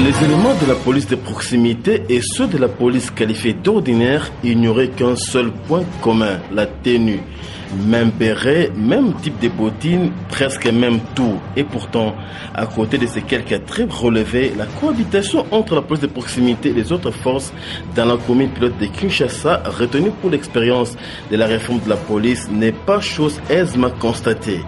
Les éléments de la police de proximité et ceux de la police qualifiée d'ordinaire ignoraient qu'un seul point commun, la tenue. Même béret, même type de bottines, presque même tout. Et pourtant, à côté de ces quelques traits relevés, la cohabitation entre la police de proximité et les autres forces dans la commune pilote de Kinshasa, retenue pour l'expérience de la réforme de la police, n'est pas chose aisément constatée.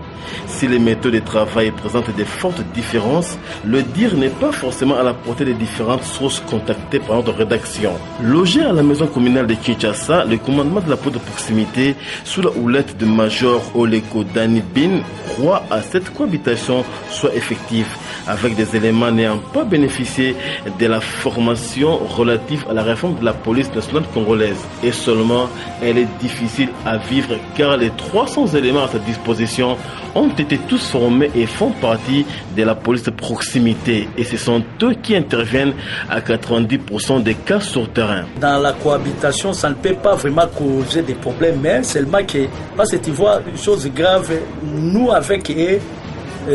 Si les méthodes de travail présentent des fortes différences, le dire n'est pas forcément à la portée des différentes sources contactées par notre rédaction. Logé à la maison communale de Kinshasa, le commandement de la police de proximité, sous la houlette de Major Oleko Danibin, croit à cette cohabitation soit effective, avec des éléments n'ayant pas bénéficié de la formation relative à la réforme de la police nationale congolaise. Et seulement, elle est difficile à vivre car les 300 éléments à sa disposition ont été tous formés et font partie de la police de proximité. Et ce sont eux qui interviennent à 90% des cas sur terrain. Dans la cohabitation, ça ne peut pas vraiment causer des problèmes, mais seulement que, parce que tu vois, une chose grave, nous avec eux,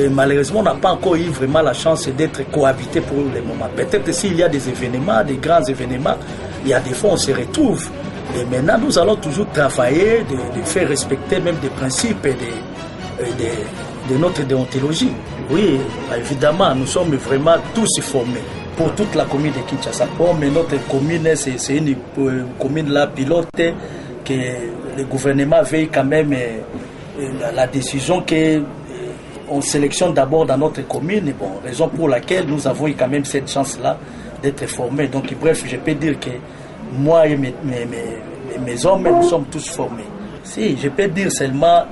malheureusement, on n'a pas encore eu vraiment la chance d'être cohabité pour le moment. Peut-être s'il y a des événements, des grands événements, il y a des fois on se retrouve. Et maintenant, nous allons toujours travailler, de faire respecter même des principes de notre déontologie. Oui, évidemment, nous sommes vraiment tous formés pour toute la commune de Kinshasa. Mais notre commune, c'est une commune là pilote que le gouvernement veille quand même la décision que on sélectionne d'abord dans notre commune, bon, raison pour laquelle nous avons eu quand même cette chance-là d'être formés. Donc bref, je peux dire que moi et mes hommes, nous sommes tous formés. Si, je peux dire seulement,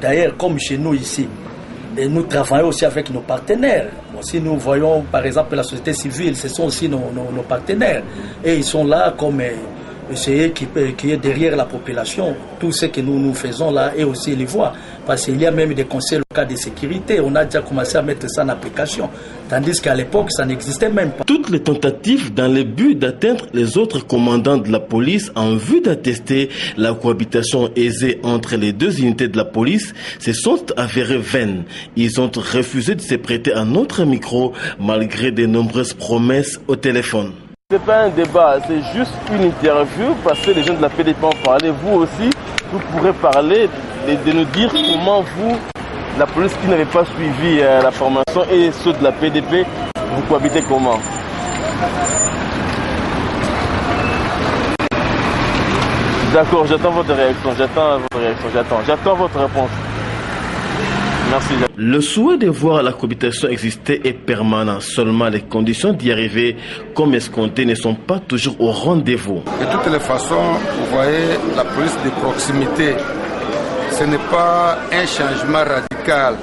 d'ailleurs, comme chez nous ici, nous travaillons aussi avec nos partenaires. Bon, si nous voyons par exemple la société civile, ce sont aussi nos partenaires. Et ils sont là comme eux qui est derrière la population. Tout ce que nous faisons là, et aussi les voient. Parce qu'il y a même des conseils locaux de sécurité. On a déjà commencé à mettre ça en application. Tandis qu'à l'époque, ça n'existait même pas. Toutes les tentatives dans le but d'atteindre les autres commandants de la police en vue d'attester la cohabitation aisée entre les deux unités de la police se sont avérées vaines. Ils ont refusé de se prêter à notre micro malgré de nombreuses promesses au téléphone. Ce n'est pas un débat, c'est juste une interview parce que les gens de la PDP en parlaient. Vous aussi, vous pourrez parler de nous dire comment vous, la police qui n'avait pas suivi la formation et ceux de la PDP, vous cohabitez comment? D'accord, j'attends votre réaction, j'attends votre réponse. Merci. Le souhait de voir la cohabitation exister est permanent. Seulement les conditions d'y arriver, comme escompté, ne sont pas toujours au rendez-vous. De toutes les façons, vous voyez, la police de proximité, ce n'est pas un changement radical,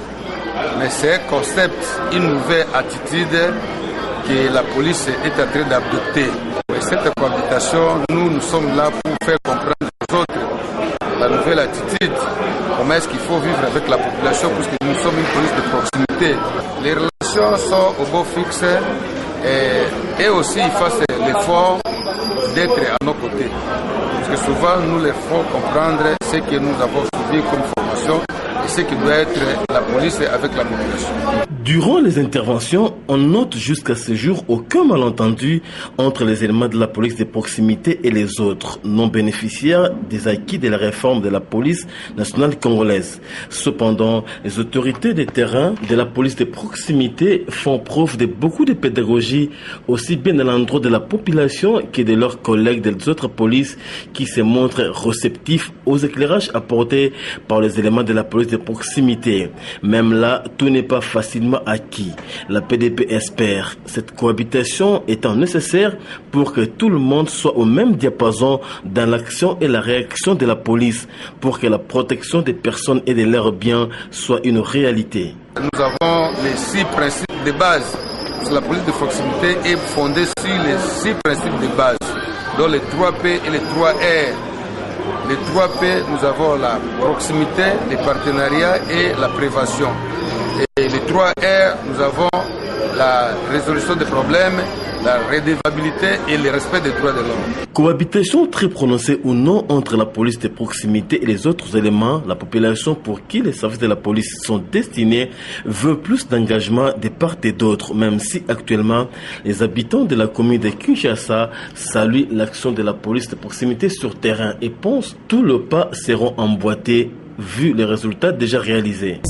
mais c'est un concept, une nouvelle attitude que la police est en train d'adopter. Et cette cohabitation, nous sommes là pour faire comprendre aux autres la nouvelle attitude. Comment est-ce qu'il faut vivre avec la population, puisque nous sommes une police de proximité. Les relations sont au beau fixe et aussi ils fassent l'effort d'être à nos côtés. Parce que souvent nous les faisons comprendre ce que nous avons suivi comme formation et ce qui doit être la police avec la population. Durant les interventions, on note jusqu'à ce jour aucun malentendu entre les éléments de la police de proximité et les autres, non bénéficiaires des acquis de la réforme de la police nationale congolaise. Cependant, les autorités de terrain de la police de proximité font preuve de beaucoup de pédagogie, aussi bien à l'endroit de la population que de leurs collègues des autres polices qui se montrent réceptifs aux éclairages apportés par les éléments de la police de proximité. Même là, tout n'est pas facilement acquis. La PDP espère cette cohabitation étant nécessaire pour que tout le monde soit au même diapason dans l'action et la réaction de la police, pour que la protection des personnes et de leurs biens soit une réalité. Nous avons les 6 principes de base. La police de proximité est fondée sur les 6 principes de base, dont les 3P et les 3R. Les 3P, nous avons la proximité, les partenariats et la prévention. Et les 3R, nous avons la résolution des problèmes, la redevabilité et le respect des droits de l'homme. Cohabitation très prononcée ou non entre la police de proximité et les autres éléments, la population pour qui les services de la police sont destinés veut plus d'engagement de part et d'autre, même si actuellement les habitants de la commune de Kinshasa saluent l'action de la police de proximité sur terrain et pensent tous les pas seront emboîtés vu les résultats déjà réalisés.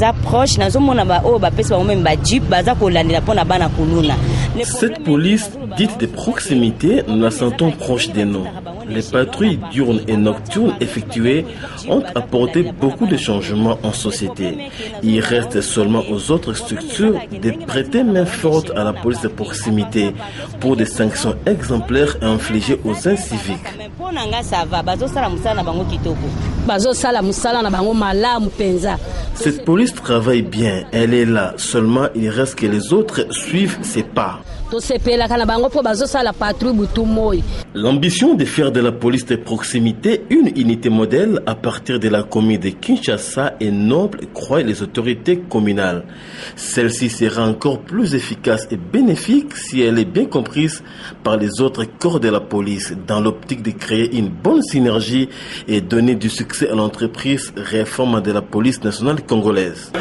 Cette police dite de proximité, nous la sentons proche de nous. Les patrouilles diurnes et nocturnes effectuées ont apporté beaucoup de changements en société. Il reste seulement aux autres structures de prêter main forte à la police de proximité pour des sanctions exemplaires infligées aux inciviques. Cette police travaille bien, elle est là, seulement il reste que les autres suivent ses pas. L'ambition de faire de la police de proximité une unité modèle à partir de la commune de Kinshasa est noble, croient les autorités communales. Celle-ci sera encore plus efficace et bénéfique si elle est bien comprise par les autres corps de la police dans l'optique de créer une bonne synergie et donner du succès à l'entreprise réforme de la police nationale congolaise.